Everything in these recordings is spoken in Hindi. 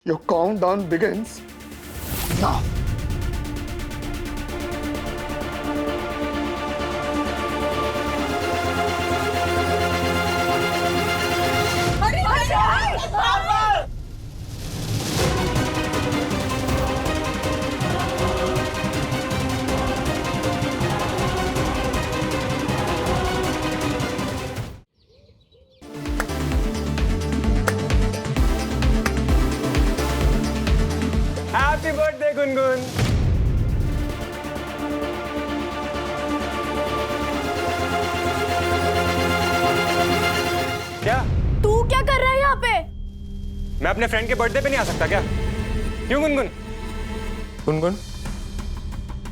Your countdown begins now. Happy birthday Gungun. क्या तू क्या कर रहा है यहाँ पे? मैं अपने फ्रेंड के बर्थडे पे नहीं आ सकता क्या? क्यों गुनगुन? गुनगुन,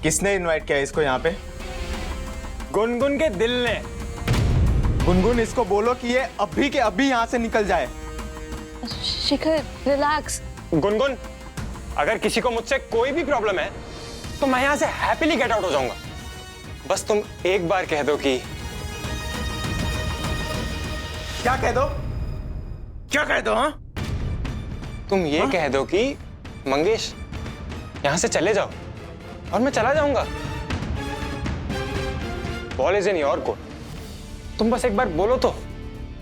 किसने इनवाइट किया इसको यहाँ पे? गुनगुन के दिल ने। गुनगुन, इसको बोलो कि ये अभी के अभी यहाँ से निकल जाए। शिखर रिलैक्स। गुनगुन, अगर किसी को मुझसे कोई भी प्रॉब्लम है तो मैं यहाँ से हैप्पीली गेट आउट हो जाऊंगा। बस तुम एक बार कह दो कि क्या कह दो? क्या कह दो? हाँ, तुम ये कह दो कि मंगेश यहाँ से चले जाओ और मैं चला जाऊंगा। Ball is in your court. तुम बस एक बार बोलो तो।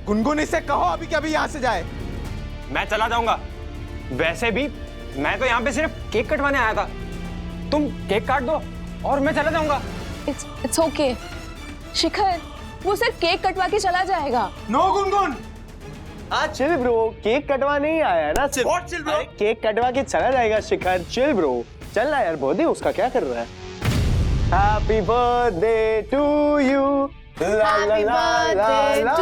गुनगुन, इसे कहो अभी के अभी यहाँ से जाए। मैं चला जाऊंगा। वैसे भी मैं तो यहाँ पे सिर्फ केक कटवाने आया था। तुम केक काट दो और मैं चला जाऊंगा। इट्स ओके शिखर, वो सिर्फ केक कटवा के चला जाएगा। नो गुनगुन, हाँ चिल ब्रो, केक कटवा नहीं आया है ना सिर्फ। What chill bro? केक कटवा के चला जाएगा शिखर। चिल ब्रो, चल ना यार, बर्थडे उसका, क्या कर रहा है? हैप्पी बर्थडे टू यू, ला ला ला ला ला।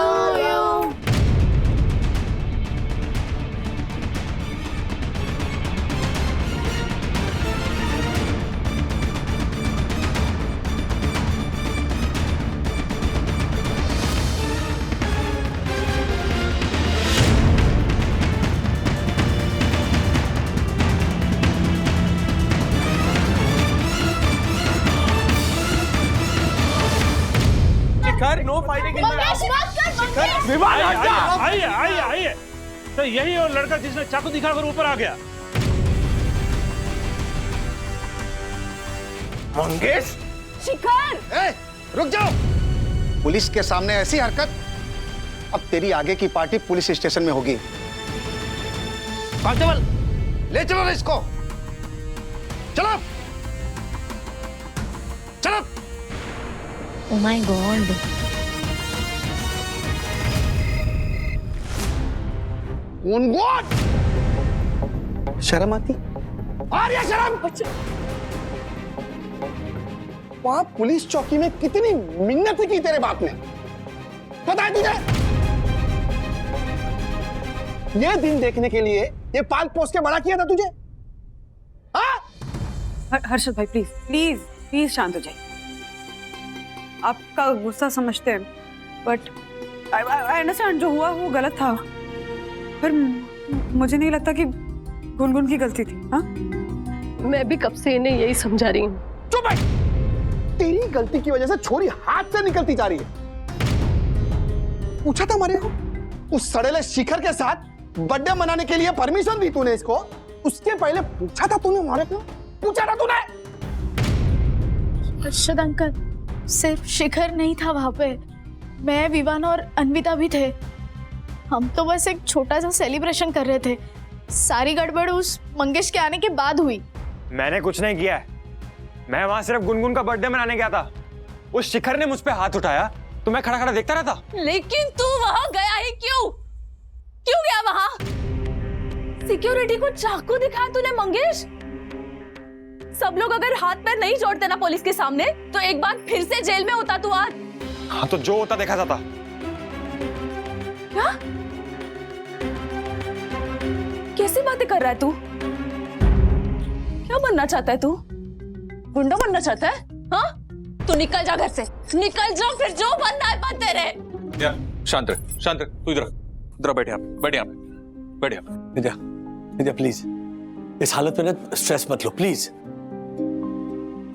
नो फाइटिंग इन आइए आइए आइए। तो यही और लड़का जिसने चाकू दिखाकर ऊपर आ गया। मंगेश। शिखर, रुक जाओ। पुलिस के सामने ऐसी हरकत, अब तेरी आगे की पार्टी पुलिस स्टेशन में होगी। कांस्टेबल, ले चलो इसको। चलो चलो। Oh my God. शर्म आती? आ रही है शर्म? वहां पुलिस चौकी में कितनी मिन्नत की तेरे बाप ने, पता है तुझे? ये दिन देखने के लिए ये पाल पोस के बड़ा किया था तुझे? हाँ? हर्षद भाई प्लीज प्लीज प्लीज शांत हो जाइए। आपका गुस्सा समझते हैं, बट आई अंडरस्टैंड जो हुआ वो गलत था, पर मुझे नहीं लगता कि गुनगुन की गलती थी। हाँ, मैं भी कब से इन्हें यही समझा रही हूँ। चुप भाई, तेरी गलती की वजह से छोरी हाथ से निकलती जा रही है। पूछा था हमारे को, उस सड़ेले शिखर के साथ बर्थडे मनाने के लिए परमिशन दी तूने इसको? उसके पहले पूछा था तूने हमारे को? पूछा था तूने? हर्षद अंकल, सिर्फ शिखर नहीं था वहां पे, मैं, विवान और अन्विता भी थे। हम तो बस एक छोटा सा सेलिब्रेशन कर रहे थे। सारी गड़बड़ उस मंगेश के आने के बाद हुई। मैंने कुछ नहीं किया है। मैं वहां सिर्फ गुनगुन का बर्थडे मनाने गया था। उस शिखर ने मुझ पे हाथ उठाया तो मैं खड़ा खड़ा देखता रहता। लेकिन तू वहां गया ही क्यों? क्यों गया वहां? सिक्योरिटी को चाकू दिखाया तूने मंगेश? सब लोग अगर हाथ पैर नहीं जोड़ते ना पुलिस के सामने, तो एक बार फिर से जेल में होता तू आज। हाँ, तो जो होता देखा जाता। क्या? कैसी बातें कर रहा है तू? क्या बनना चाहता है तू? गुंडा बनना चाहता है? हाँ? तू निकल जा घर से, निकल जा, फिर जो बनना है बनते रहे। शांत रहे, शांत रहे। तू इधर बैठे आप, बैठे आप, बैठे आप। नित्या, नित्या प्लीज, इस हालत में ना स्ट्रेस मत लो प्लीज।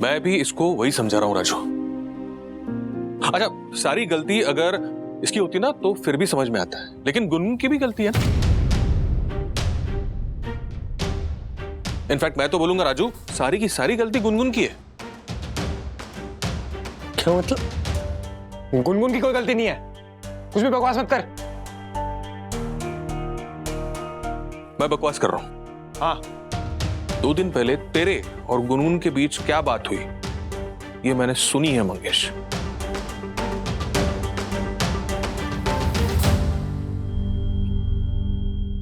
मैं भी इसको वही समझा रहा हूँ राजू। अच्छा, सारी गलती अगर इसकी होती ना तो फिर भी समझ में आता है, लेकिन गुनगुन की भी गलती है ना। इनफैक्ट मैं तो बोलूंगा राजू, सारी की सारी गलती गुनगुन की है। क्या मतलब? गुनगुन की कोई गलती नहीं है, कुछ भी बकवास मत कर। मैं बकवास कर रहा हूं। हाँ, 2 दिन पहले तेरे और गुनगुन के बीच क्या बात हुई ये मैंने सुनी है मंगेश।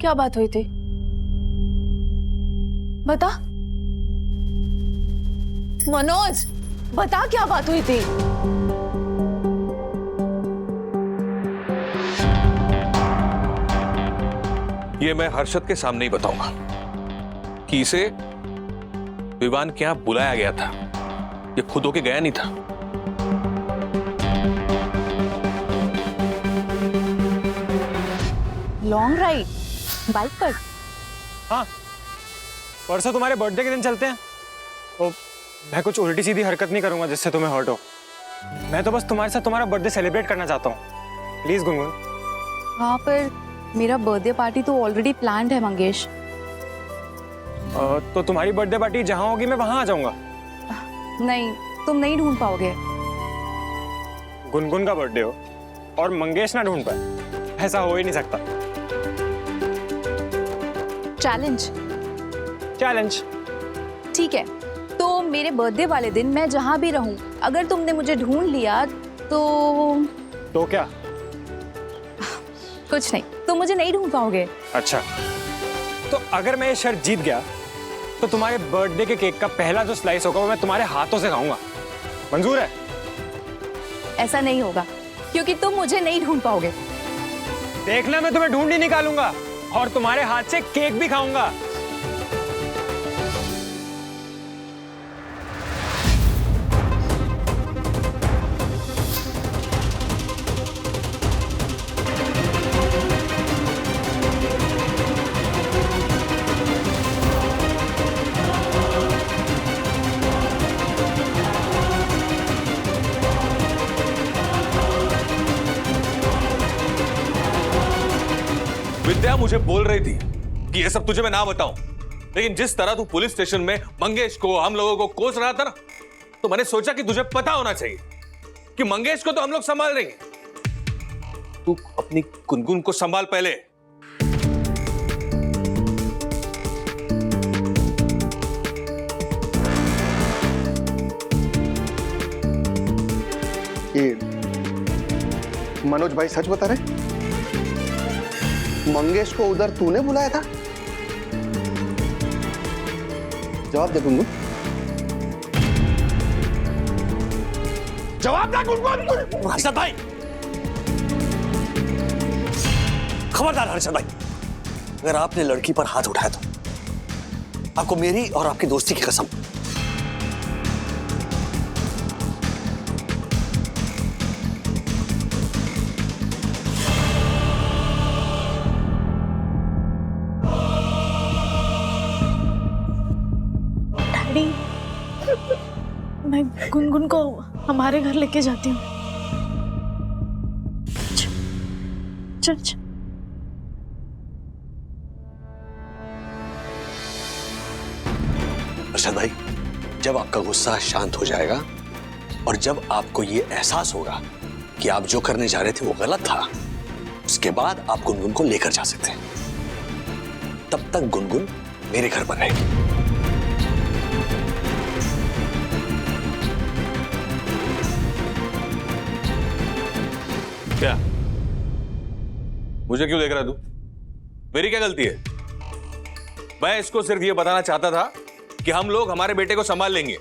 क्या बात हुई थी? बता मनोज, बता क्या बात हुई थी? ये मैं हर्षद के सामने ही बताऊंगा कि इसे विवान के यहां बुलाया गया था, ये खुद होके गया नहीं था। लॉन्ग राइड बाइक पर? हाँ, परसों तुम्हारे बर्थडे के दिन चलते हैं। तो मैं कुछ उल्टी सीधी हरकत नहीं करूंगा जिससे तुम्हें हर्ट हो। मैं तो बस तुम्हारे साथ तुम्हारा बर्थडे सेलिब्रेट करना चाहता हूँ। प्लीज गुनगुन। हाँ, पर मेरा बर्थडे पार्टी तो ऑलरेडी प्लान्ड है मंगेश। तो तुम्हारी बर्थडे पार्टी जहां होगी मैं वहां आ जाऊंगा। नहीं, तुम नहीं ढूंढ पाओगे। गुनगुन का बर्थडे हो और मंगेश ना ढूंढ पाए, ऐसा हो ही नहीं सकता। चैलेंज? चैलेंज। ठीक है, तो मेरे बर्थडे वाले दिन मैं जहां भी रहूं, अगर तुमने मुझे ढूंढ लिया तो क्या? कुछ नहीं, तुम मुझे नहीं ढूंढ पाओगे। अच्छा, तो अगर मैं ये शर्त जीत गया तो तुम्हारे बर्थडे के केक का पहला जो स्लाइस होगा वो मैं तुम्हारे हाथों से खाऊंगा। मंजूर है? ऐसा नहीं होगा, क्योंकि तुम मुझे नहीं ढूंढ पाओगे। देखना, मैं तुम्हें ढूंढ ही निकालूंगा और तुम्हारे हाथ से केक भी खाऊंगा। विद्या मुझे बोल रही थी कि ये सब तुझे मैं ना बताऊं, लेकिन जिस तरह तू पुलिस स्टेशन में मंगेश को, हम लोगों को कोस रहा था ना, तो मैंने सोचा कि तुझे पता होना चाहिए कि मंगेश को तो हम लोग संभाल रहे हैं, तू अपनी गुनगुन को संभाल पहले। ये मनोज भाई सच बता रहे? मंगेश को उधर तूने बुलाया था? जवाब दे गुनगुन, जवाब दे गुनगुन। हर्षद भाई, खबरदार हर्षद भाई, अगर आपने लड़की पर हाथ उठाया तो आपको मेरी और आपकी दोस्ती की कसम। मैं गुनगुन को हमारे घर लेके जाती हूँ। चल। अर्षद भाई, जब आपका गुस्सा शांत हो जाएगा और जब आपको ये एहसास होगा कि आप जो करने जा रहे थे वो गलत था, उसके बाद आप गुनगुन को लेकर जा सकते हैं। तब तक गुनगुन मेरे घर पर रहेगी। क्या मुझे क्यों देख रहा तू? मेरी क्या गलती है? मैं इसको सिर्फ ये बताना चाहता था कि हम लोग हमारे बेटे को संभाल लेंगे,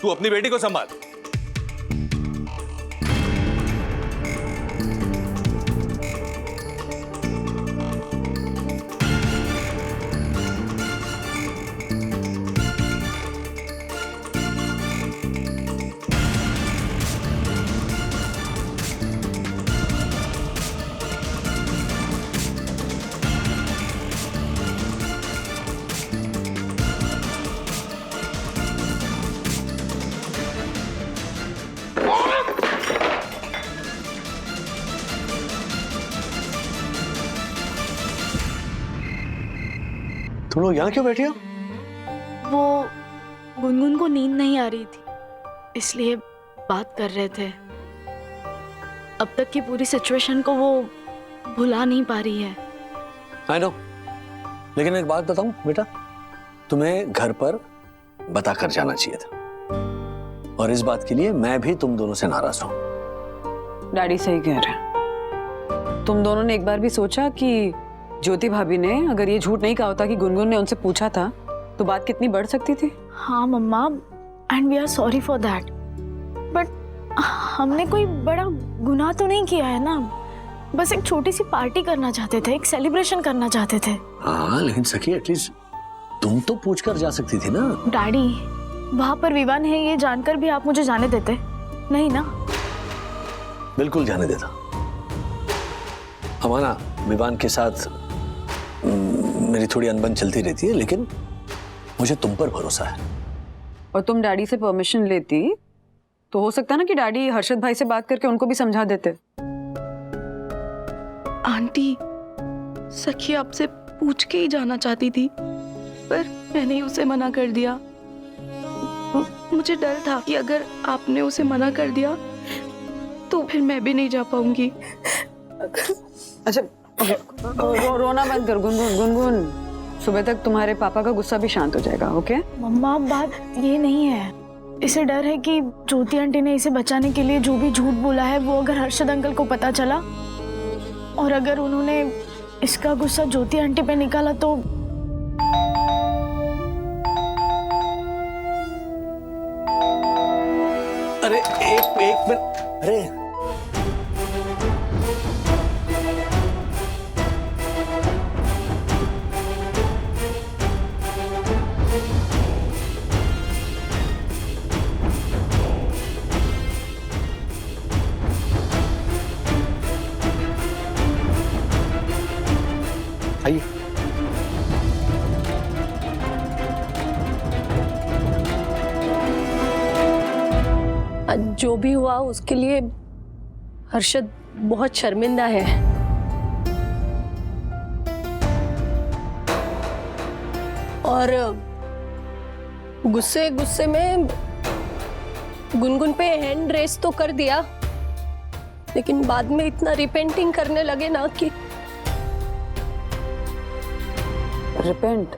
तू अपनी बेटी को संभाल। तुम लोग यहां क्यों बैठे हो? वो गुनगुन को नींद नहीं आ रही थी, इसलिए बात कर रहे थे। अब तक की पूरी सिचुएशन को वो भुला नहीं पा रही है। आई नो, लेकिन एक बात बताऊं बेटा, तुम्हें घर पर बता कर जाना चाहिए था, और इस बात के लिए मैं भी तुम दोनों से नाराज हूं। डैडी सही कह रहे हैं। तुम दोनों ने एक बार भी सोचा कि ज्योति भाभी ने अगर ये झूठ नहीं कहा होता कि गुनगुन ने उनसे पूछा था, तो बात कितनी बढ़ सकती थी? हाँ मम्मा, and we are sorry for that, but हमने कोई बड़ा गुनाह तो नहीं किया है ना। बस एक छोटी सी पार्टी करना चाहते थे, एक सेलिब्रेशन करना चाहते थे। हाँ, लेकिन सखी एटलीस्ट तुम तो पूछ कर जा सकती थी ना। डैडी, वहां पर विवान है ये जानकर भी आप मुझे जाने देते नहीं ना? बिल्कुल जाने देता। हमारा विवान के साथ मेरी थोड़ी अनबन चलती रहती है, लेकिन मुझे तुम पर भरोसा है। और तुम डैडी से परमिशन लेती तो हो सकता है ना कि डैडी हर्षद भाई से बात करके उनको भी समझा देते। आंटी, सखी आपसे पूछ के ही जाना चाहती थी, पर मैंने ही उसे मना कर दिया। मुझे डर था कि अगर आपने उसे मना कर दिया तो फिर मैं भी नहीं जा पाऊंगी। अच्छा, रोना बंद कर गुनगुन। गुनगुन, सुबह तक तुम्हारे पापा का गुस्सा भी शांत हो जाएगा, ओके? मम्मा, बात ये नहीं है। इसे डर है कि ज्योति आंटी ने इसे बचाने के लिए जो भी झूठ बोला है वो अगर हर्षद अंकल को पता चला, और अगर उन्होंने इसका गुस्सा ज्योति आंटी पे निकाला तो अरे एक मिनट, अरे आइए। जो भी हुआ उसके लिए हर्षद बहुत शर्मिंदा है। और गुस्से गुस्से में गुनगुन पे हैंड रेस तो कर दिया, लेकिन बाद में इतना रिपेंटिंग करने लगे ना कि रिपेंट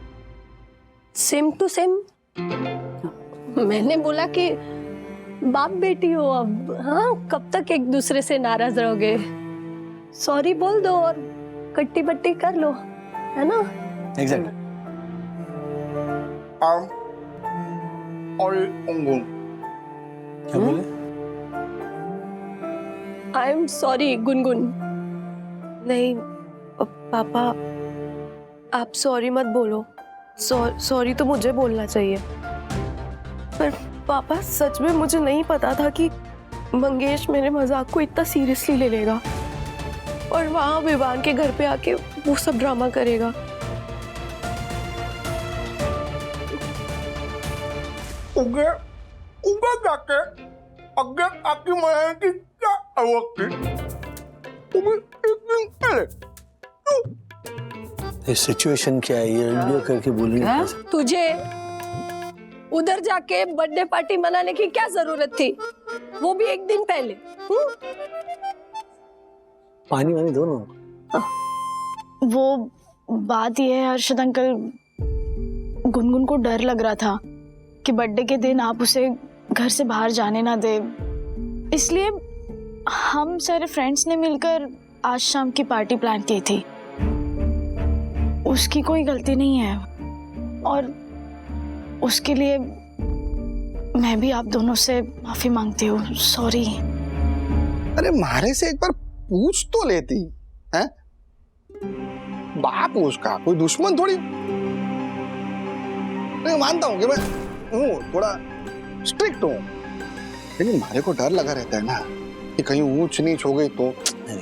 सेम टू सेम। मैंने बोला कि बाप बेटी हो अब, हाँ, कब तक एक दूसरे से नाराज रहोगे? सॉरी बोल दो और कट्टी बट्टी कर लो, है ना? एग्जैक्टली। क्या बोले? I am sorry Gungun. नहीं पापा, आप सॉरी मत बोलो। सॉरी तो मुझे बोलना चाहिए, पर पापा सच में मुझे नहीं पता था कि मंगेश मेरे मजाक को इतना सीरियसली ले लेगा और वहां विवान के घर पे आके वो सब ड्रामा करेगा। जाके अगर आपकी मनाने की क्या आवश्यकता ये सिचुएशन क्या है? ये वीडियो करके बोली तुझे उधर जाके बर्थडे पार्टी मनाने की क्या जरूरत थी, वो भी एक दिन पहले? पानी वानी दो ना। वो बात ये है हर्षद अंकल, गुनगुन को डर लग रहा था कि बर्थडे के दिन आप उसे घर से बाहर जाने ना दे, इसलिए हम सारे फ्रेंड्स ने मिलकर आज शाम की पार्टी प्लान की थी। उसकी कोई गलती नहीं है और उसके लिए मैं भी आप दोनों से माफी मांगती हूँ। सॉरी। अरे मारे से एक बार पूछ तो लेती है, बाप उसका कोई दुश्मन थोड़ी। मैं मानता हूँ कि मैं हूँ थोड़ा स्ट्रिक्ट हूँ, लेकिन मारे को डर लगा रहता है ना कि कहीं ऊंच नीच हो गई तो।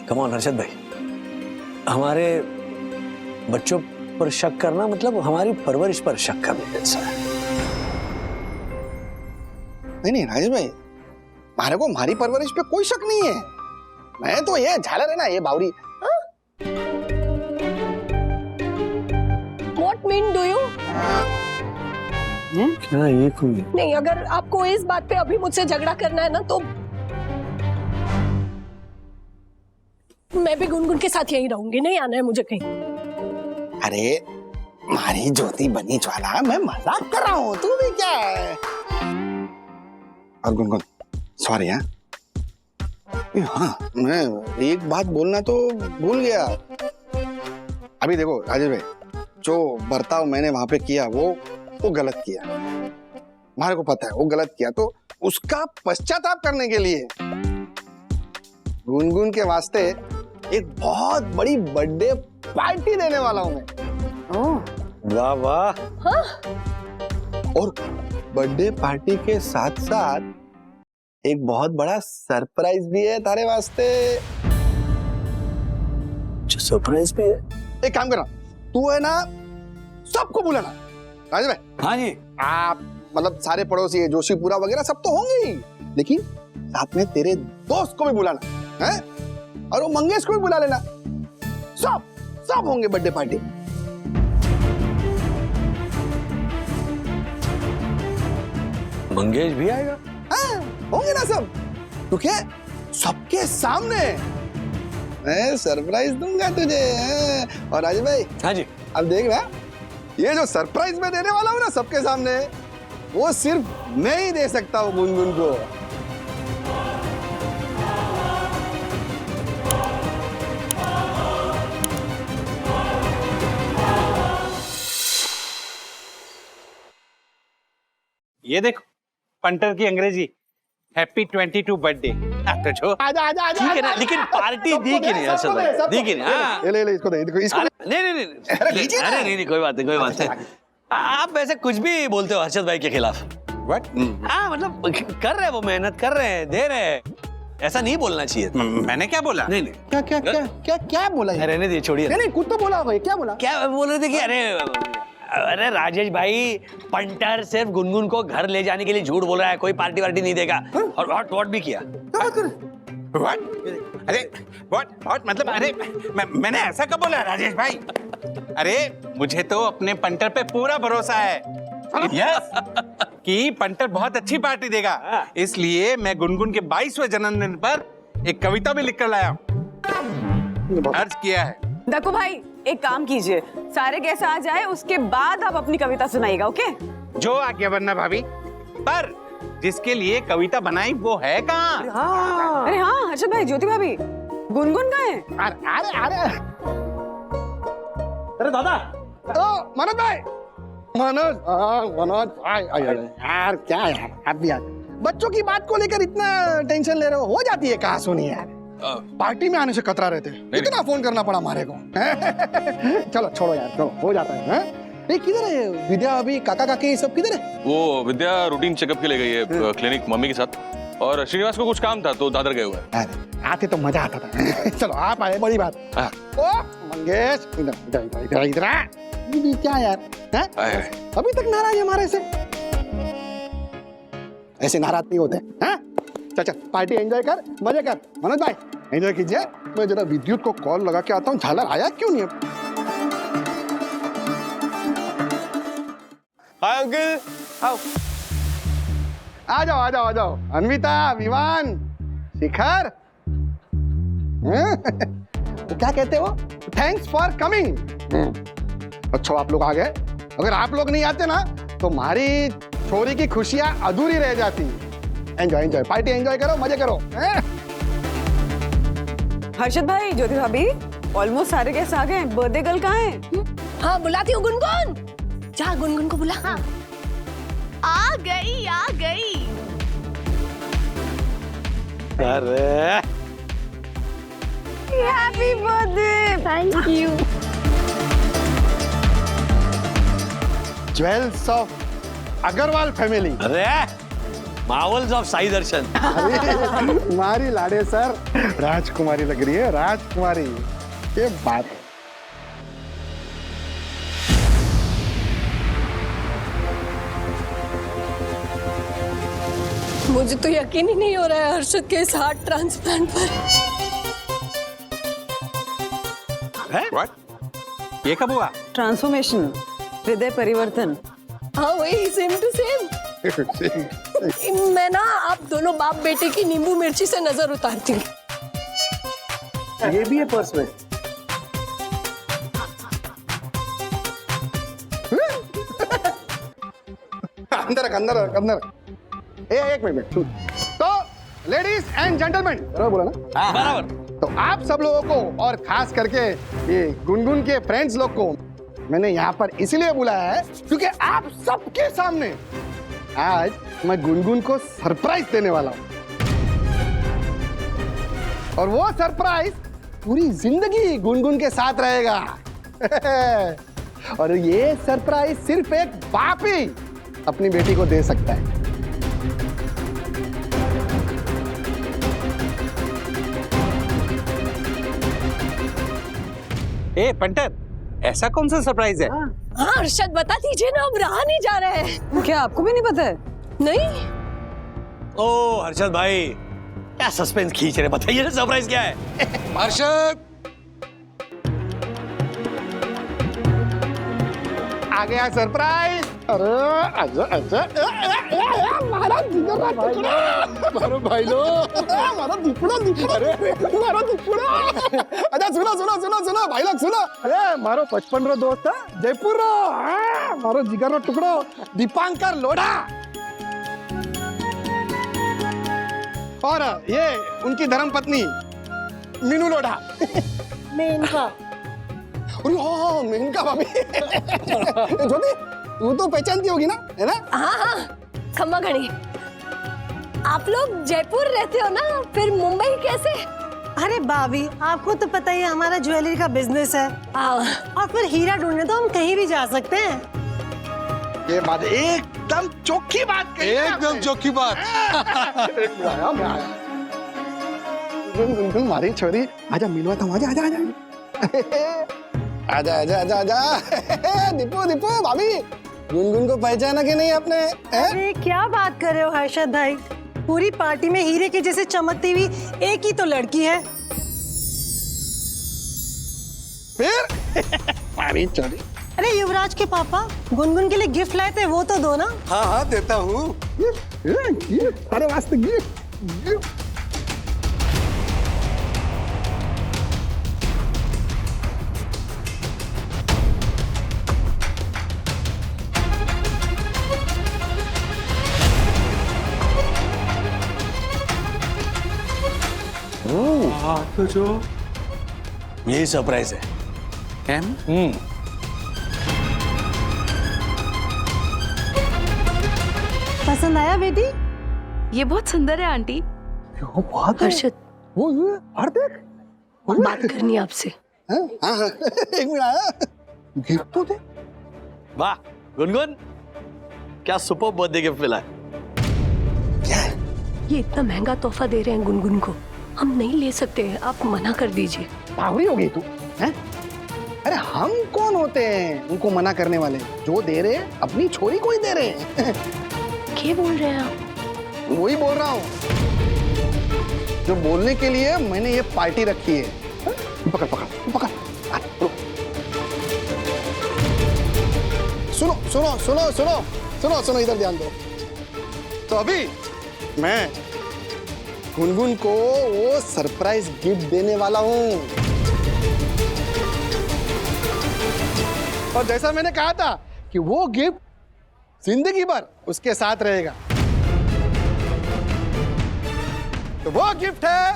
कम ऑन हर्षद भाई, हमारे बच्चों पर शक करना मतलब हमारी परवरिश पर शक करने जैसा है। नहीं राजेश भाई, मारे को हमारी परवरिश पे कोई शक नहीं है। मैं तो ये झालर है ना, ये बावरी। What mean do you? क्या ये कोई नहीं, अगर आपको इस बात पे अभी मुझसे झगड़ा करना है ना तो मैं भी गुनगुन के साथ यहीं रहूंगी, नहीं आना है मुझे कहीं। अरे मारी ज्योति बनी ज्वाला, मैं मजाक कर रहा हूँ, तू भी क्या है। और गुनगुन सॉरी। हाँ मैं एक बात बोलना तो भूल गया। अभी देखो राजेश भाई, जो बर्ताव मैंने वहां पे किया वो गलत किया, हमारे को पता है वो गलत किया, तो उसका पश्चाताप करने के लिए गुनगुन के वास्ते एक बहुत बड़ी बर्थडे पार्टी देने वाला हूं मैं। वाह वाह। हाँ? और बर्थडे पार्टी के साथ साथ एक बहुत बड़ा सरप्राइज भी है तारे वास्ते। सरप्राइज भी है? एक काम करना, तू है ना सबको बुलाना। राजेश भाई, हाँ जी। आप मतलब सारे पड़ोसी जोशीपुरा वगैरह सब तो होंगे ही, लेकिन साथ में तेरे दोस्त को भी बुलाना है, और वो मंगेश को भी बुला लेना। सब होंगे बर्थडे पार्टी। मंगेश भी आएगा? हाँ, होंगे ना सब, तो क्या सबके सामने मैं सरप्राइज दूंगा तुझे। हाँ? और राजेश भाई, हाँ जी। अब देख ना, ये जो सरप्राइज मैं देने वाला हूँ ना सबके सामने, वो सिर्फ मैं ही दे सकता हूँ गुनगुन को। ये देखो पंटर की अंग्रेजी, हैप्पी 22 बर्थडे। तो जो आजा आजा आजा, ठीक है ना, लेकिन पार्टी दी कि नहीं असल में? दी कि नहीं? हाँ। ले इसको दे, देखो इसको। नहीं, अरे नहीं, कोई बात नहीं। आप वैसे कुछ भी बोलते हो हर्षद भाई के खिलाफ। व्हाट? हाँ मतलब कर रहे हैं, वो मेहनत कर रहे हैं, दे रहे हैं, ऐसा नहीं बोलना चाहिए। मैंने क्या बोला? नहीं। क्या बोला ये? रहने दीजिए, छोड़िए। नहीं कुछ तो बोला भाई, क्या बोला? क्या बोल रहे थे कि अरे राजेश भाई, पंटर सिर्फ गुनगुन को घर ले जाने के लिए झूठ बोल रहा है, कोई पार्टी वार्टी नहीं देगा। और व्हाट भी किया। व्हाट? अरे व्हाट मतलब? अरे मैंने ऐसा कब बोला राजेश भाई? अरे मुझे तो अपने पंटर पे पूरा भरोसा है, यस, कि पंटर बहुत अच्छी पार्टी देगा। इसलिए मैं गुनगुन के 22वें जन्मदिन पर एक कविता भी लिख कर लाया हूं, अर्ज किया है। देखो भाई, एक काम कीजिए, सारे गेस्ट आ जाए, उसके बाद आप अपनी कविता सुनाइएगा, ओके? जो आज्ञा बनना भाभी, पर जिसके लिए कविता बनाई वो है कहाँ? अरे हाँ हर्षद भाई, ज्योति भाभी, गुनगुन कहाँ है? अरे दादा, तो मनोज भाई, मनोज भाई, यार क्या यार, आप भी यार बच्चों की बात को लेकर इतना टेंशन ले रहे हो जाती है कहाँ सुनी यार। पार्टी में आने से कतरा रहे थे, इतना फोन करना पड़ा हमारे को। चलो छोड़ो यार, चलो हो जाता है। किधर है विद्या, अभी काका काकी सब किधर है? वो विद्या रूटीन चेकअप के लिए गई है क्लिनिक मम्मी के साथ, और श्रीनिवास को कुछ काम था तो दादर गए हुए हैं। आते तो मजा आता था। चलो आप आए, बड़ी बात। ओ मंगेश, इधर क्या यार, अभी तक नाराज है हमारे से? ऐसे नाराज नहीं होते हैं? चल पार्टी एंजॉय कर, मजे कर। मनोज भाई एंजॉय कीजिए, मैं जरा विद्युत को कॉल लगा के आता हूँ, झालर आया क्यों नहीं? हाय अंकल, आओ। आ जाओ अन्विता, विवान, शिखर। तो क्या कहते हो? Thanks for coming. अच्छा आप लोग आ गए, अगर आप लोग नहीं आते ना तो हमारी छोरी की खुशियां अधूरी रह जाती। एंजॉय पार्टी एंजॉय करो, मजे करो। हर्षद भाई, ज्योति भाभी, ऑलमोस्ट सारे गेस्ट आ गए। बर्थडे गर्ल कहाँ है? हाँ बुलाती हूँ गुनगुन, जा गुनगुन को बुला। हाँ आ गई। अरे happy birthday. Thank you. Jewels of Agarwal family. अरे मावल्स ऑफ साई दर्शन। तुम्हारी लाडे सर राजकुमारी लग रही है, राजकुमारी। ये बात है। मुझे तो यकीन ही नहीं हो रहा है हर्षद के इस हार्ट ट्रांसप्लांट पर। व्हाट? ये कब हुआ? ट्रांसफॉर्मेशन, हृदय परिवर्तन। हाँ वही सेम टू सेम। मैं ना आप दोनों बाप बेटे की नींबू मिर्ची से नजर उतारती हूँ। ये भी है पर्स में। अंदर रख, अंदर रख, अंदर रख। एक मिनट। तो लेडीज एंड जेंटलमैन, बराबर बोला ना? बराबर। तो आप सब लोगों को और खास करके ये गुनगुन के फ्रेंड्स लोग को मैंने यहाँ पर इसलिए बुलाया है क्योंकि आप सबके सामने आज मैं गुनगुन को सरप्राइज देने वाला हूँ। और वो सरप्राइज पूरी जिंदगी गुनगुन के साथ रहेगा। और ये सरप्राइज सिर्फ एक बाप ही अपनी बेटी को दे सकता है। ए पंटर, ऐसा कौन सा सरप्राइज है? हाँ अरशद बता दीजिए ना, अब रहा नहीं जा रहा है। क्या आपको भी नहीं पता है? नहीं। ओ हर्षद भाई, क्या सस्पेंस खींच रहे, बताइए ना सरप्राइज क्या है? हर्षद आ गया सरप्राइज। अरे आजा आजा, हमारा जिगर का टुकड़ा, मारो भाई लो, हमारा दिपड़ा दिपड़ा, अरे मारो दिपड़ा। अच्छा सुनो भाई लोग सुनो, अरे मारो 55 रो दोस्त है जयपुर रो, मारो जिगर रो टुकड़ो दीपांकर लोढ़ा। और ये उनकी धर्मपत्नी मीनू लोढ़ा। मेनका। अरे हाँ मेनका भाभी। ज्योति तू तो पहचानती होगी ना, है ना? हाँ खम्मा घड़ी। आप लोग जयपुर रहते हो ना, फिर मुंबई कैसे? अरे भाभी, आपको तो पता ही है हमारा ज्वेलरी का बिजनेस है। और फिर हीरा ढूंढने तो हम कहीं भी जा सकते हैं। ये बात एकदम चौकी बात कही, एकदम चौकी बात। मैं आया। मारी छोरी, आजा मिलवा था, आजा आजा आजा आजा आजा आजा आजा। दीपू भाभी, गुनगुन को पहचाना कि नहीं आपने? अरे क्या बात कर रहे हो हर्षद भाई, पूरी पार्टी में हीरे के जैसे चमकती हुई एक ही तो लड़की है। फिर मारी छोरी। अरे युवराज के पापा गुनगुन के लिए गिफ्ट लाए थे, वो तो दो ना। हाँ देता हूँ। अरे वास्ते गिफ्ट। तो जो यही सरप्राइज है। पसंद आया बेटी? ये बहुत सुंदर है आंटी। हर्षद वो और देख, बात करनी है आपसे। एक मिनट आया, गिफ्ट तो दे। वाह गुनगुन, क्या सुपर बर्थडे गिफ्ट मिला है। ये इतना महंगा तोहफा दे रहे हैं गुनगुन को, हम नहीं ले सकते हैं, आप मना कर दीजिए। पागल हो गई तू हैं? अरे हम कौन होते हैं उनको मना करने वाले? जो दे रहे हैं अपनी छोरी को ही दे रहे हैं। क्या बोल रहे हैं आप? वही बोल रहा हूँ जो बोलने के लिए मैंने ये पार्टी रखी है। पकड़ पकड़ पकड़। सुनो सुनो सुनो सुनो सुनो सुनो, इधर ध्यान दो। तो अभी मैं गुनगुन को वो सरप्राइज गिफ्ट देने वाला हूं। और जैसा मैंने कहा था कि वो गिफ्ट जिंदगी भर उसके साथ रहेगा, तो वो गिफ्ट है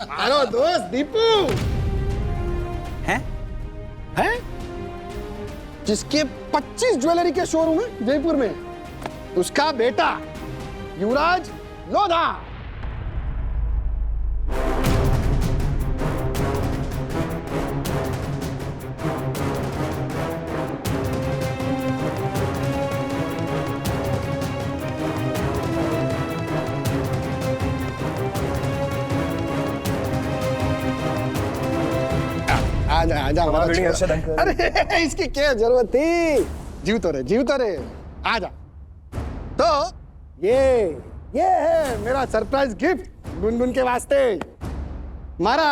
हमारा दोस्त दीपू है जिसके 25 ज्वेलरी के शोरूम है जयपुर में, उसका बेटा युवराज लोधा। आजा आजा। अरे इसकी क्या जरूरत थी, जीव तो रहे आजा। तो ये है मेरा सरप्राइज गिफ्ट गुनगुन के वास्ते, हमारा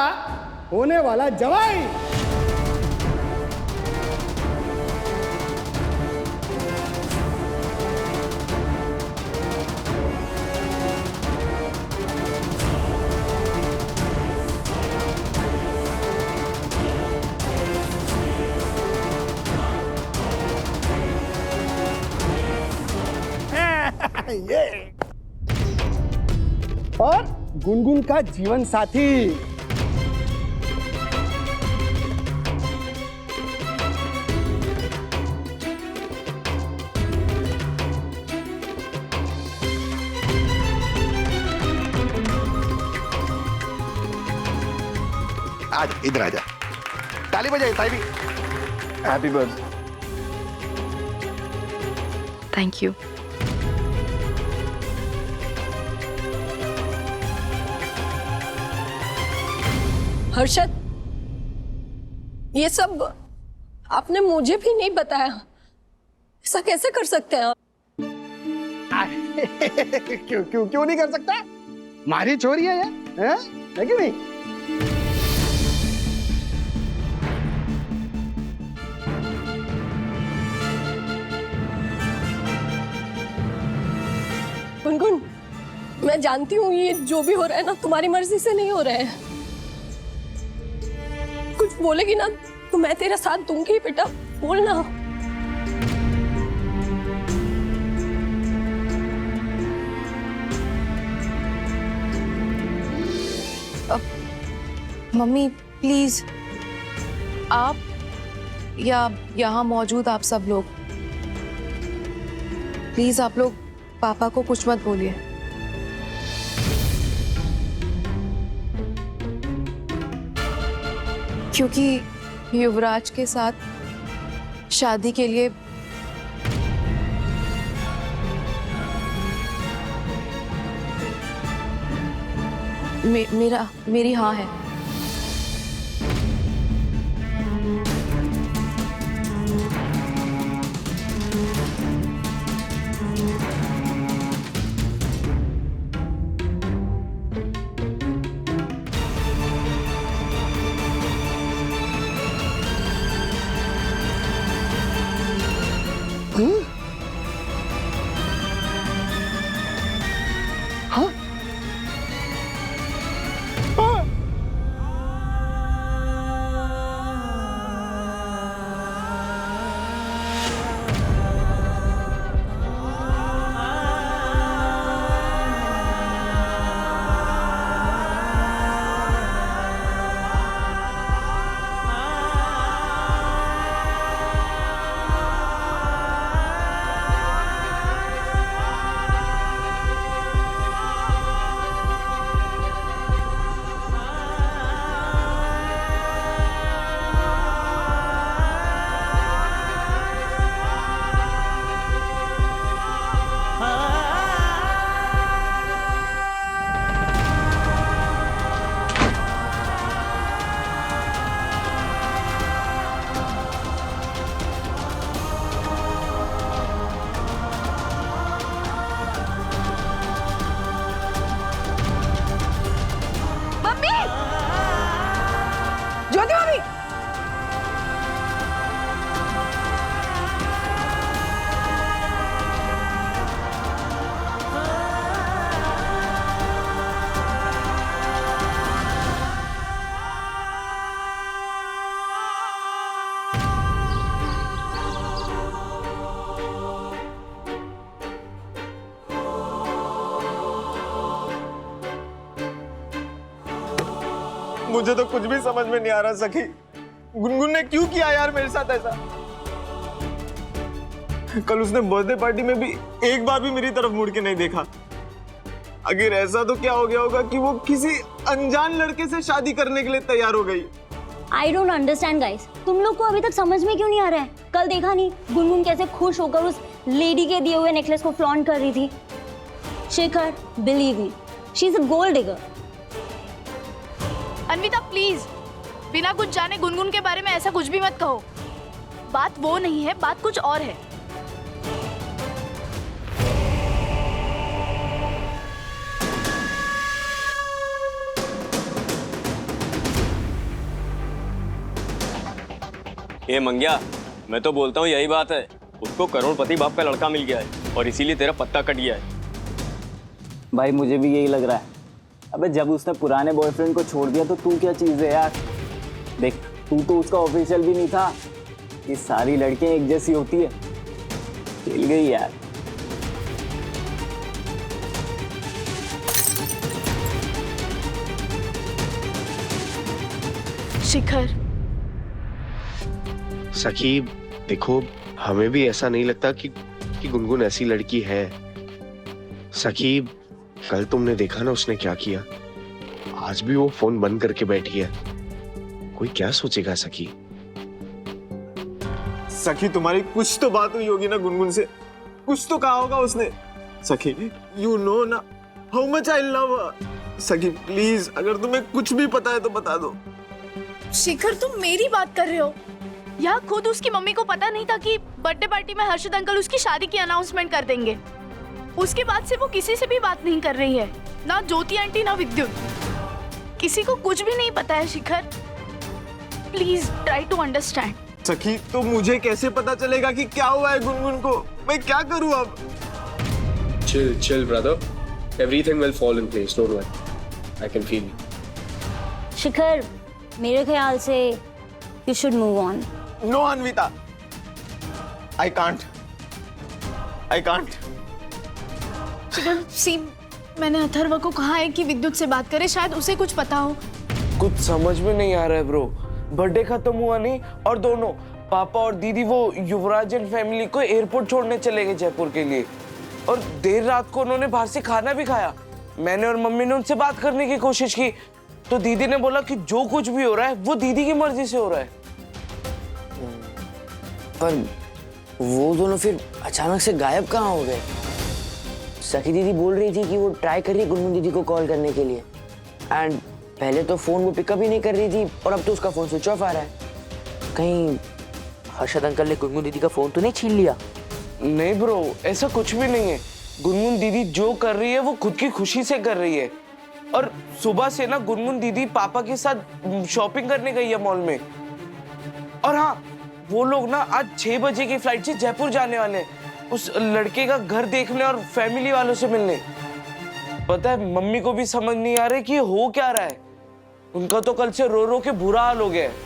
होने वाला जवाई। ये और गुनगुन का जीवन साथी। आज इधर आजा, ताली बजाई ताली। Happy birthday. Thank you. Harshad, ये सब आपने मुझे भी नहीं बताया। ऐसा कैसे कर सकते हैं आप? क्यों क्यों क्यों नहीं कर सकता? मारी चोरी है ये, है कि नहीं? गुनगुन, मैं जानती हूँ ये जो भी हो रहा है ना तुम्हारी मर्जी से नहीं हो रहा है। कुछ बोलेगी ना तो मैं तेरा साथ दूंगी बेटा, बोलना। मम्मी प्लीज, आप या यहाँ मौजूद आप सब लोग, प्लीज आप लोग पापा को कुछ मत बोलिए। क्योंकि युवराज के साथ शादी के लिए मेरी हाँ है। हाँ? मुझे तो कुछ भी समझ में नहीं आ रहा सखी, गुनगुन ने क्यों किया यार मेरे साथ ऐसा? कल उसने बर्थडे पार्टी में भी एक बार भी मेरी तरफ मुड़ के नहीं देखा। अगर ऐसा तो क्या हो गया होगा कि वो किसी अनजान लड़के से शादी करने के लिए तैयार हो गई। I don't understand guys, तुम लोग को अभी तक समझ में क्यों नहीं आ रहा है? कल देखा नहीं गुनगुन कैसे खुश होकर उस लेडी के दिए हुए नेकलेस को फ्लॉन्ट कर रही थी। Shekhar, believe me, she's a gold digger. Anvita please, बिना कुछ जाने गुनगुन के बारे में ऐसा कुछ भी मत कहो। बात वो नहीं है, बात कुछ और है। ये मंग्या, मैं तो बोलता हूँ यही बात है। उसको करोड़पति बाप का लड़का मिल गया है और इसीलिए तेरा पत्ता कट गया है। भाई मुझे भी यही लग रहा है। अबे जब उसने पुराने बॉयफ्रेंड को छोड़ दिया तो तू क्या चीज़ है यार? देख, तू तो उसका ऑफिशियल भी नहीं था। ये सारी लड़कियां एक जैसी होती है। खेल गई यार। शिखर। सखी देखो, हमें भी ऐसा नहीं लगता कि गुनगुन ऐसी लड़की है। सखी, कल तुमने देखा ना उसने क्या किया। आज भी वो फोन बंद करके बैठी है। कोई क्या सोचेगा सखी। सखी तुम्हारी कुछ तो बात हुई होगी ना गुनगुन से, कुछ तो कहा होगा उसने। सखी यू नो ना हाउ मच आई लव हर। सखी प्लीज, अगर तुम्हें कुछ भी पता है तो बता दो। शिखर तुम मेरी बात कर रहे हो? यहाँ खुद उसकी मम्मी को पता नहीं था कि बर्थडे पार्टी में हर्षद अंकल उसकी शादी की अनाउंसमेंट कर देंगे। उसके बाद से वो किसी से भी बात नहीं कर रही है, ना ज्योति आंटी ना विद्युत। किसी को कुछ भी नहीं पता है Shikhar. Please try to understand. सखी तो मुझे कैसे पता चलेगा कि क्या हुआ है गुनगुन को? मैं क्या करूं अब? Chill brother, everything will fall in place, don't worry, I can feel it. Shikhar, मेरे ख्याल से you should move on. No Anvita, I can't. Shikhar see, मैंने अथर्व को कहा है कि विद्युत से बात करे, शायद उसे कुछ पता हो। कुछ समझ में नहीं आ रहा है ब्रो। बर्थडे खत्म हुआ नहीं और दोनों पापा और दीदी वो युवराज एंड फैमिली को एयरपोर्ट छोड़ने चले गए जयपुर के लिए, और देर रात को उन्होंने बाहर से खाना भी खाया। मैंने और मम्मी ने उनसे बात करने की कोशिश की तो दीदी ने बोला कि जो कुछ भी हो रहा है वो दीदी की मर्जी से हो रहा है। पर वो दोनों फिर अचानक से गायब कहाँ हो गए? सखी दीदी बोल रही थी कि वो ट्राई कर रही है गुनगुन दीदी को कॉल करने के लिए, एंड पहले तो फोन वो पिकअप ही नहीं कर रही थी और अब तो उसका फोन स्विच ऑफ आ रहा है। कहीं हर्षद अंकल ने गुनगुन दीदी का फोन तो नहीं छीन लिया? नहीं ब्रो, ऐसा कुछ भी नहीं है। गुनगुन दीदी जो कर रही है वो खुद की खुशी से कर रही है, और सुबह से ना गुनगुन दीदी पापा के साथ शॉपिंग करने गई है मॉल में। और हाँ, वो लोग ना आज 6 बजे की फ्लाइट से जयपुर जाने वाले हैं, उस लड़के का घर देखने और फैमिली वालों से मिलने। पता है, मम्मी को भी समझ नहीं आ रहा कि हो क्या रहा है। उनका तो कल से रो रो के बुरा हाल हो गया है।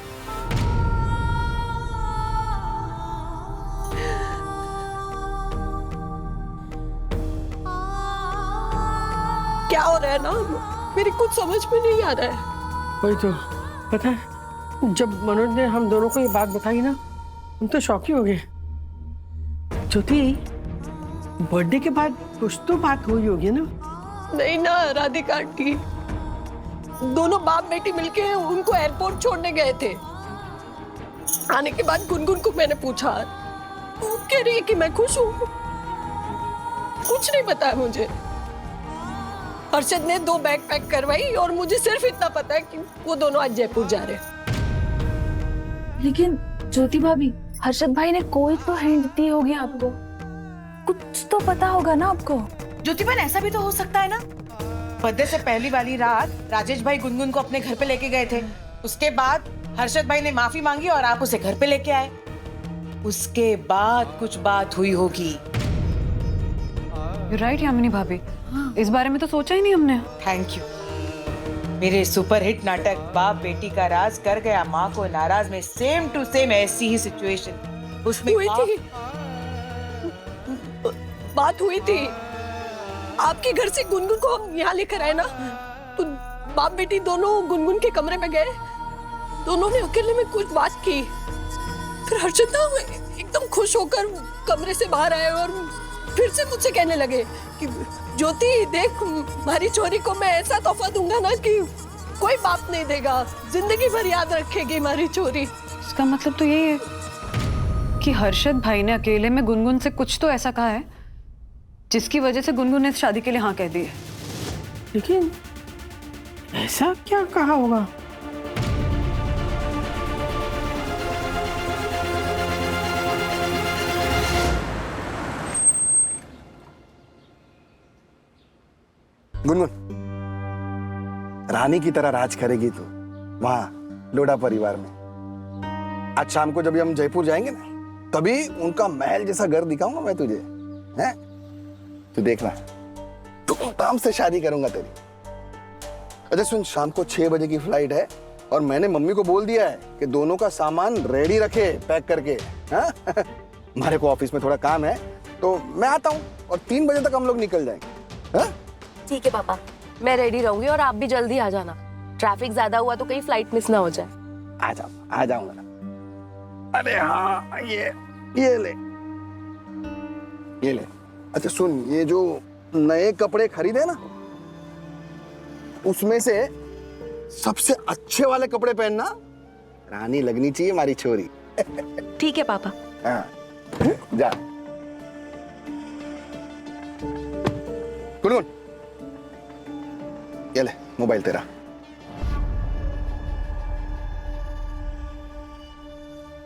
क्या हो रहा है ना, मेरी कुछ समझ में नहीं आ रहा है। वही तो, पता है जब मनोज ने हम दोनों को ये बात बताई ना, हम तो शॉक ही हो गए। ज्योति, बर्थडे के बाद कुछ तो बात हुई होगी ना? नहीं ना राधिका आंटी, दोनों बाप बेटी मिलके उनको एयरपोर्ट छोड़ने गए थे। आने के बाद गुनगुन को मैंने पूछा, वो कह रही है कि मैं खुश हूँ, कुछ नहीं पता है मुझे। हर्षद ने 2 बैग पैक करवाई और मुझे सिर्फ इतना पता है कि वो दोनों आज जयपुर जा रहे हैं। लेकिन ज्योति भाभी, हर्षद भाई ने कोई तो हिंट दी होगी आपको, कुछ तो पता होगा ना आपको। ज्योति बहन, ऐसा भी तो हो सकता है ना, बर्थडे से पहली वाली रात राजेश भाई गुनगुन को अपने घर पे लेके गए थे। उसके बाद हर्षद भाई ने माफी मांगी और आप उसे घर पे लेके आए। उसके बाद कुछ बात हुई होगी। राइट यामिनी भाभी, इस बारे में तो सोचा ही नहीं हमने। Thank you. मेरे सुपरहिट नाटक बाप बेटी का राज कर गया माँ को नाराज में सेम टू सेम ऐसी ही सिचुएशन उसमें हुई थी। बात हुई थी। आपके घर से गुनगुन को हम यहाँ लेकर आए ना, तो बाप बेटी दोनों गुनगुन के कमरे में गए। दोनों ने अकेले में कुछ बात की। फिर हर्षद ना एकदम खुश होकर कमरे से बाहर आए और फिर से मुझसे कहने लगे कि ज्योति देख, हमारी छोरी को मैं ऐसा तोहफा दूंगा ना कि कोई बाप नहीं देगा, जिंदगी भर याद रखेगी हमारी छोरी। इसका मतलब तो यही है कि हर्षद भाई ने अकेले में गुनगुन से कुछ तो ऐसा कहा है जिसकी वजह से गुनगुन ने इस शादी के लिए हाँ कह दी है। लेकिन ऐसा क्या कहा होगा? गुनगुन, रानी की तरह राज करेगी तू वहां लोढ़ा परिवार में। आज शाम को जब हम जयपुर जाएंगे ना, तभी उनका महल जैसा घर दिखाऊंगा मैं तुझे, हैं? तू देखना, धूमधाम से शादी करूंगा तेरी। अच्छा सुन, शाम को 6 बजे की फ्लाइट है और मैंने मम्मी को बोल दिया है कि दोनों का सामान रेडी रखे पैक करके। हाँ? हमारे को ऑफिस में थोड़ा काम है तो मैं आता हूँ और 3 बजे तक हम लोग निकल जाएंगे। हाँ? ठीक है पापा, मैं रेडी रहूंगी और आप भी जल्दी आ जाना। ट्रैफिक ज्यादा हुआ तो कहीं फ्लाइट मिस ना हो जाए। आ जाऊंगा। अरे हाँ, ये ले। अच्छा सुन, ये जो नए कपड़े खरीदे ना, उसमें से सबसे अच्छे वाले कपड़े पहनना, रानी लगनी चाहिए हमारी छोरी। ठीक है पापा। हाँ, जा। गुनगुन, ये ले मोबाइल तेरा।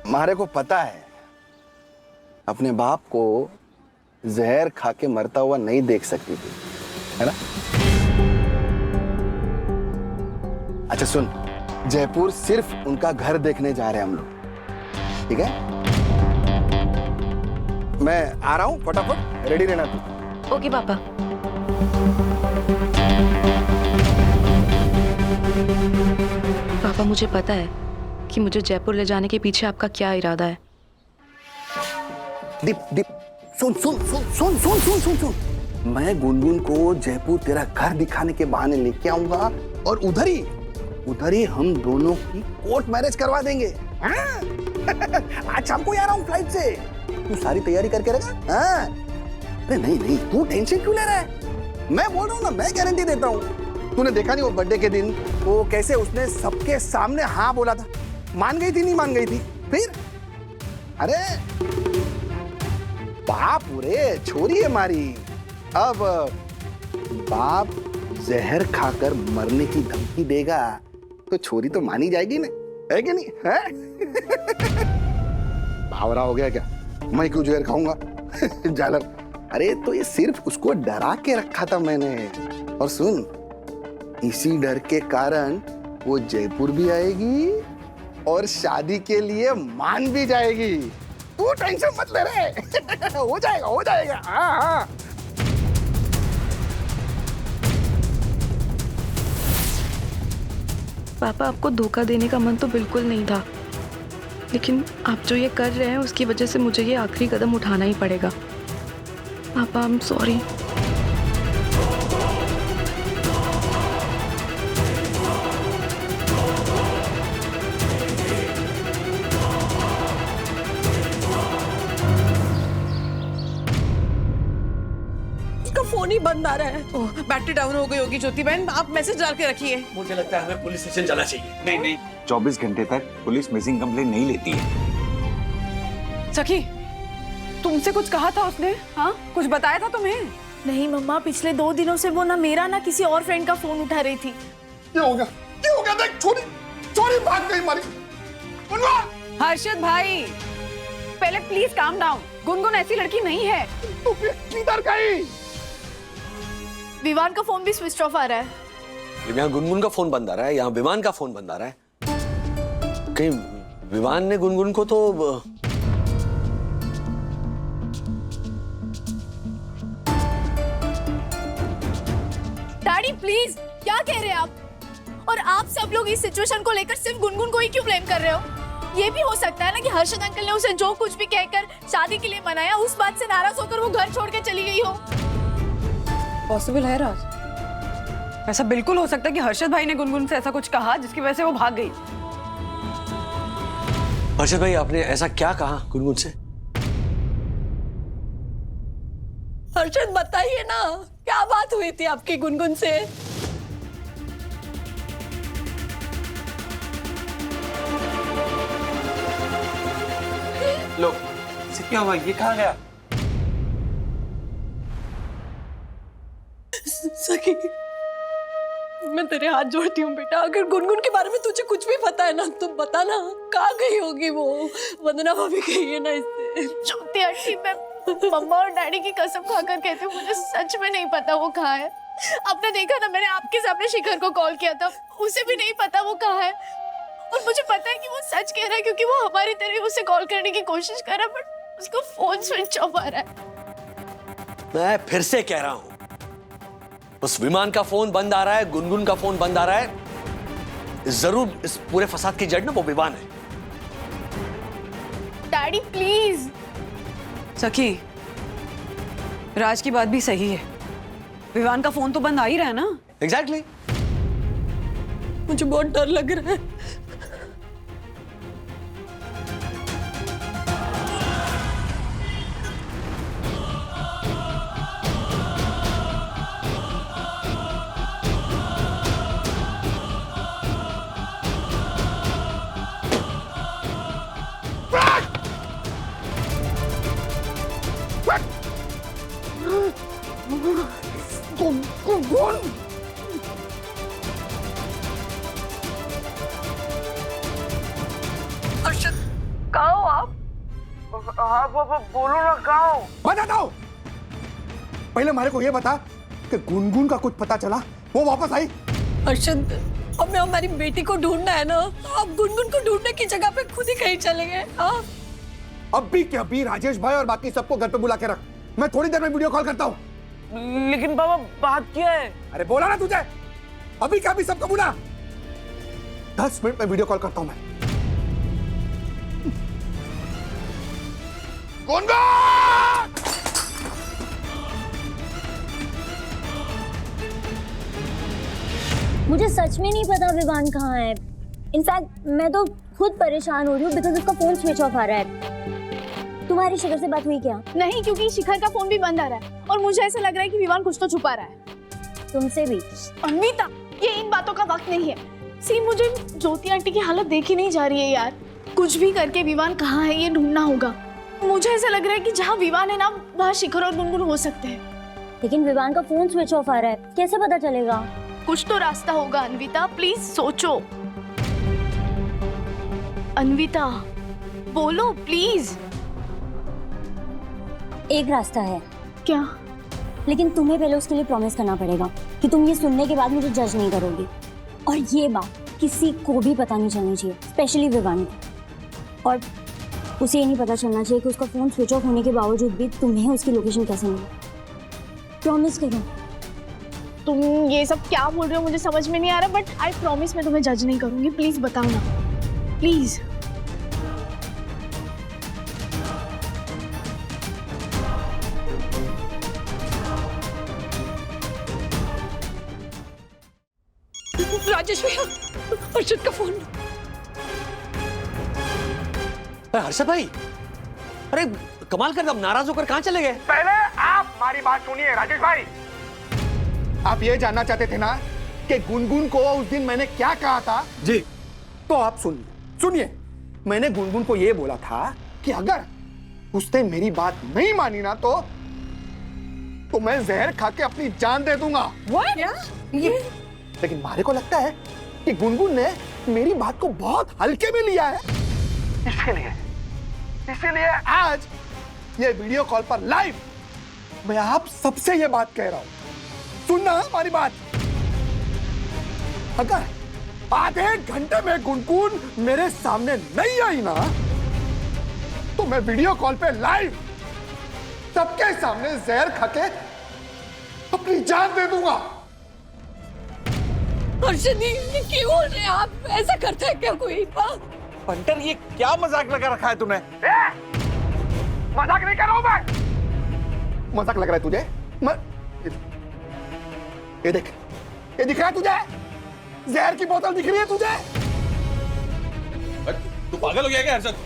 मारे को पता है अपने बाप को जहर खा के मरता हुआ नहीं देख सकती थी, है ना? अच्छा सुन, जयपुर सिर्फ उनका घर देखने जा रहे हैं हम लोग, ठीक है? मैं आ रहा हूं, फटाफट रेडी रहना तू। ओके पापा। पापा मुझे पता है कि मुझे जयपुर ले जाने के पीछे आपका क्या इरादा है। दीप सुन। मैं गुनगुन को जयपुर तेरा घर दिखाने के बहाने लेके आऊंगा और उधर ही हम दोनों की कोर्ट मैरिज करवा देंगे। हाँ? आज शाम को आ रहा हूँ फ्लाइट से, तू सारी तैयारी करके रखा। हाँ? अरे नहीं, तू टेंशन क्यों ले रहा है? मैं बोल रहा हूँ ना, मैं गारंटी देता हूँ। तूने देखा नहीं वो बर्थडे के दिन वो कैसे उसने सबके सामने हाँ बोला था? मान गई थी, नहीं मान गई थी? फिर अरे बाप रे, छोरी है हमारी। अब बाप जहर खाकर मरने की धमकी देगा तो छोरी तो मानी जाएगी ना, है कि नहीं? है? बावरा हो गया क्या? मैं क्यों जहर खाऊंगा? जालर। अरे तो ये सिर्फ उसको डरा के रखा था मैंने। और सुन, इसी डर के कारण वो जयपुर भी आएगी और शादी के लिए मान भी जाएगी। तू टेंशन मत ले रे। हो जाएगा। हाँ। पापा आपको धोखा देने का मन तो बिल्कुल नहीं था, लेकिन आप जो ये कर रहे हैं उसकी वजह से मुझे ये आखिरी कदम उठाना ही पड़ेगा। पापा आई एम सॉरी। फोन ही बंद आ रहा है। ओह, बैटरी डाउन हो गई होगी ज्योति बहन, आप मैसेज डाल के रखिए। मुझे लगता है हमें पुलिस स्टेशन जाना चाहिए। नहीं, 24 घंटे तक पुलिस मिसिंग कंप्लेंट नहीं लेती है। सखी, तुमसे कुछ कहा था उसने? हाँ, कुछ बताया था तुम्हें? नहीं मम्मा, पिछले 2 दिनों से वो ना मेरा ना किसी और फ्रेंड का फोन उठा रही थी। क्या हो गया? देख, छोरी भाग गई हमारी। हर्षद भाई, पहले प्लीज काम डाउन। गुनगुन ऐसी लड़की नहीं है। तू किधर गई? विवान का फोन भी स्विच ऑफ आ रहा है। यहाँ गुनगुन का फोन बंद आ रहा है, यहाँ विवान का फोन बंद आ रहा है। कहीं विवान ने गुनगुन को तो डैडी प्लीज, क्या कह रहे हैं आप? और आप सब लोग इस सिचुएशन को लेकर सिर्फ गुनगुन को ही क्यों ब्लेम कर रहे हो? ये भी हो सकता है ना कि हर्षद अंकल ने उसे जो कुछ भी कहकर शादी के लिए मनाया, उस बात से नाराज होकर वो घर छोड़ के चली गई हो। पॉसिबल है राज, ऐसा बिल्कुल हो सकता है कि हर्षद भाई ने गुनगुन से ऐसा कुछ कहा जिसकी वजह से वो भाग गई। हर्षद भाई, आपने ऐसा क्या कहा गुनगुन से? हर्षद बताइए ना, क्या बात हुई थी आपकी गुनगुन से? लो, इसे क्या हुआ? ये कहाँ गया? सखी, मैं तेरे हाथ जोड़ती हूँ बेटा, अगर गुनगुन के बारे में तुझे कुछ भी पता है ना तो बता ना, कहाँ गई होगी वो? वंदना भाभी गई है ना इससे। ज्योति आंटी, मैं मम्मा और डैडी की कसम खाकर कहती हूँ, मुझे सच में नहीं पता वो कहाँ है। आपने देखा ना, मैंने आपके सामने शिखर को कॉल किया था, उसे भी नहीं पता वो कहाँ है। और मुझे पता है कि वो सच कह रहा है, क्योंकि वो हमारी तरह उसे कॉल करने की कोशिश कर रहा है, बट उसको फोन स्विच ऑफ आ रहा है। मैं फिर से कह रहा हूं, उस विमान का फोन बंद आ रहा है, गुनगुन का फोन बंद आ रहा है। जरूर इस पूरे फसाद की जड़ ना वो विमान है। Daddy please. सखी, राज की बात भी सही है, विवान का फोन तो बंद आ ही रहा है ना। एग्जैक्टली। मुझे बहुत डर लग रहा है। गुनगुन अर्शद कहाँ हो आप? हाँ पापा बोलो ना कहाँ हो? बताता हूँ। पहले हमारे को ये बता कि गुनगुन का कुछ पता चला, वो वापस आई? अर्शद हमें हमारी बेटी को ढूंढना है ना, आप गुनगुन को ढूंढने की जगह पे खुद ही कहीं चले गए। हाँ अभी के अभी राजेश भाई और बाकी सबको घर पे बुला के रख, मैं थोड़ी देर में वीडियो कॉल करता हूँ। लेकिन पापा बात क्या है? अरे बोला ना तुझे, अभी का अभी सबको बुला। 10 मिनट में वीडियो कॉल करता हूँ मैं। गुनगुन! मुझे सच में नहीं पता विवान कहाँ है। इनफैक्ट मैं तो खुद परेशान हो रही हूँ बिकॉज उसका फोन स्विच ऑफ आ रहा है। तुम्हारी शिखर से बात हुई क्या? नहीं, क्योंकि शिखर का फोन भी बंद आ रहा है और मुझे ऐसा लग रहा है कि विवान कुछ तो छुपा रहा है। तुमसे भी? अन्विता, ये इन बातों का वक्त नहीं है। सी, मुझे ज्योति आंटी की हालत देखी नहीं जा रही है यार। कुछ भी करके विवान कहाँ है ये ढूंढना होगा। मुझे ऐसा लग रहा है कि जहाँ विवान है ना, वहाँ शिखर और गुनगुन हो सकते हैं। लेकिन विवान का फोन स्विच ऑफ आ रहा है, कैसे पता चलेगा? कुछ तो रास्ता होगा अन्विता, प्लीज सोचो। अन्विता बोलो प्लीज। एक रास्ता है। क्या? लेकिन तुम्हें पहले उसके लिए प्रॉमिस करना पड़ेगा कि तुम ये सुनने के बाद मुझे जज नहीं करोगी, और ये बात किसी को भी पता नहीं चलनी चाहिए, स्पेशली विवान को। और उसे ये नहीं पता चलना चाहिए कि उसका फोन स्विच ऑफ होने के बावजूद भी तुम्हें उसकी लोकेशन कैसे मिली। प्रॉमिस करो। तुम ये सब क्या बोल रहे हो मुझे समझ में नहीं आ रहा, बट आई प्रॉमिस मैं तुम्हें जज नहीं करूंगी। प्लीज बताओ ना, प्लीज। राजेश भैया, अर्शद का फोन। हर्षद भाई, अरे कमाल कर, अब नाराज होकर कहाँ चले गए? पहले आप हमारी बात सुनिए राजेश भाई। आप ये जानना चाहते थे ना कि गुनगुन को उस दिन मैंने क्या कहा था? जी। तो आप सुनिए, मैंने गुनगुन को ये बोला था कि अगर उसने मेरी बात नहीं मानी ना तो मैं जहर खा के अपनी जान दे दूंगा। लेकिन मारे को लगता है कि गुनगुन ने मेरी बात को बहुत हल्के में लिया है, इसीलिए आज ये वीडियो कॉल पर लाइव मैं आप सबसे ये बात कह रहा हूं। सुनना हमारी बात। अगर आधे घंटे में गुनगुन मेरे सामने नहीं आई ना तो मैं वीडियो कॉल पे लाइव सबके सामने जहर खा के अपनी जान दे दूंगा। अर्शद, ये क्यों बोल रहे हैं आप? ऐसा करता है क्या कोई? पंटर, ये क्या मजाक लगा रखा है तूने? मजाक नहीं कर रहा हूं मैं। मजाक लग रहा है तुझे? ये देख, ये दिख रहा है तुझे? जहर की बोतल दिख रही है तुझे? तू पागल हो गया क्या हर्षद?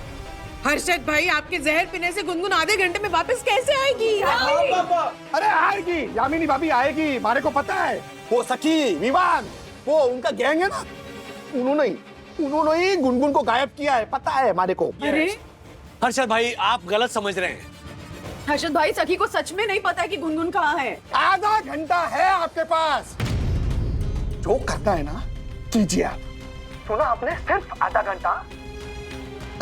हर्षद भाई, आपके जहर पीने से गुनगुन आधे घंटे में वापस कैसे आएगी? अरे आएगी, यामिनी भाभी आएगी, हमारे को पता है। वो सखी, विवान, वो उनका गैंग है ना, उन्होंने ही गुनगुन को गायब किया है, पता है हमारे को। अरे हर्षद भाई, आप गलत समझ रहे हैं। हर्षद भाई, सखी को सच में नहीं पता है कि गुनगुन कहाँ है। आधा घंटा है आपके पास, जो करना है ना कीजिए आप। सुना आपने, सिर्फ आधा घंटा।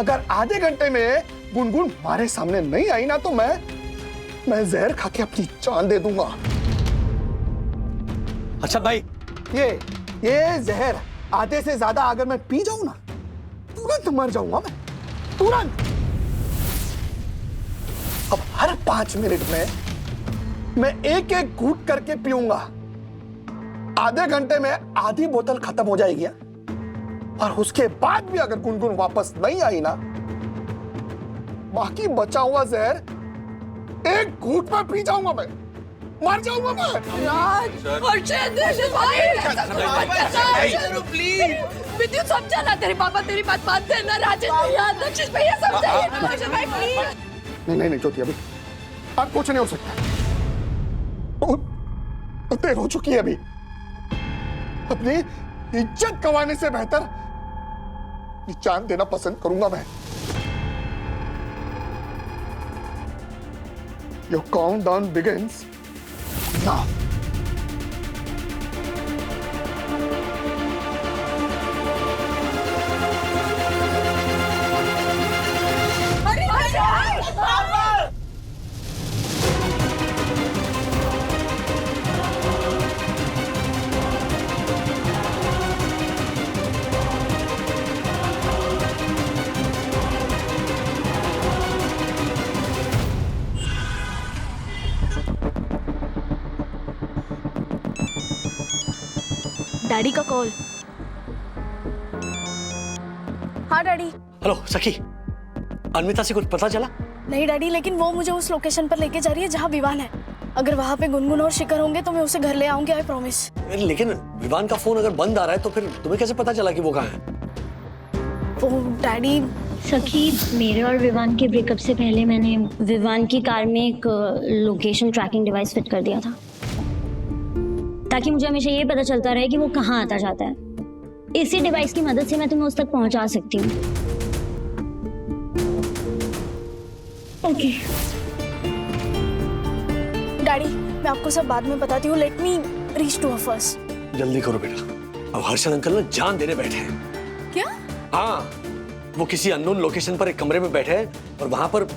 अगर आधे घंटे में गुनगुन हमारे सामने नहीं आई ना तो मैं जहर खा के अपनी जान दे दूंगा। अच्छा भाई, ये जहर आधे से ज्यादा अगर मैं पी जाऊं ना, तुरंत मर जाऊंगा मैं, तुरंत। अब हर 5 मिनट में मैं एक एक घूंट करके पीऊंगा। आधे घंटे में आधी बोतल खत्म हो जाएगी, और उसके बाद भी अगर गुनगुन वापस नहीं आई ना, बाकी बचा हुआ जहर एक घूंट में पी जाऊंगा मैं, मर जाऊंगा मैं। प्लीज विद्युत, समझा ना, तेरे पापा तेरी बात मानते हैं ना। राजेश भैया, दक्षिश भैया, समझाइए ना हर्षद भाई प्लीज। नहीं ज्योति, अभी अब कुछ नहीं हो सकता। तो देर हो चुकी है अभी। अपनी इज्जत गंवाने से बेहतर जान देना पसंद करूंगा मैं। Your countdown begins ना। डैडी का कॉल। हाँ डैडी। हेलो सखी, अन्विता से कुछ पता चला? नहीं डैडी, लेकिन वो मुझे उस लोकेशन पर लेके जा रही है जहाँ विवान है। अगर वहाँ पे गुनगुन और शिखर होंगे तो मैं उसे घर ले आऊंगी, आई प्रॉमिस। लेकिन विवान का फोन अगर बंद आ रहा है तो फिर तुम्हें कैसे पता चला कि वो कहाँ है? वो डैडी, सखी, मेरे और विवान के ब्रेकअप से पहले मैंने विवान की कार में एक लोकेशन ट्रैकिंग डिवाइस फिट कर दिया था, ताकि मुझे हमेशा ये पता चलता रहे कि वो कहाँ आता जाता है। इसी डिवाइस की मदद से मैं तुम्हें उस तक पहुंचा सकती हूँ। ओके डैडी, मैं आपको सब बाद में बताती हूँ। Let me reach to her first. जल्दी करो बेटा, अब हर्षद अंकल ना जान देने बैठे हैं। क्या? हाँ, वो किसी अननोन लोकेशन पर एक कमरे में बैठे हैं और वहां पर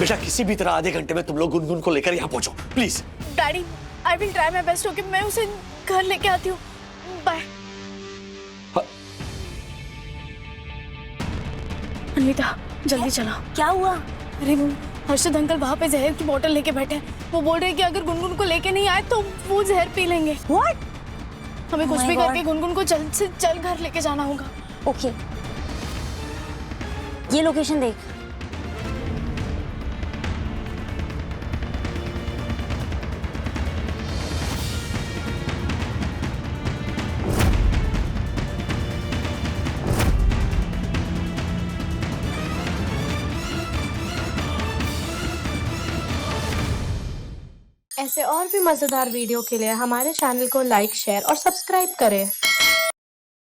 बेटा किसी भी तरह आधे घंटे में तुम लोग गुनगुन को लेकर यहाँ पहुंचो please. Daddy, I will try my best. Okay, मैं उसे घर लेके आती हूँ। बाय। अन्विता जल्दी चला। क्या हुआ? अरे वो हर्षद अंकल वहाँ पे जहर की बोतल लेके बैठे हैं। वो बोल रहे हैं कि अगर गुनगुन को लेके नहीं आए तो वो जहर पी लेंगे। What? हमें कुछ Oh my भी God. करके गुनगुन को जल्द से जल्द घर लेके जाना होगा। ओके, ये लोकेशन देख। ऐसे और भी मजेदार वीडियो के लिए हमारे चैनल को लाइक, शेयर और सब्सक्राइब करें।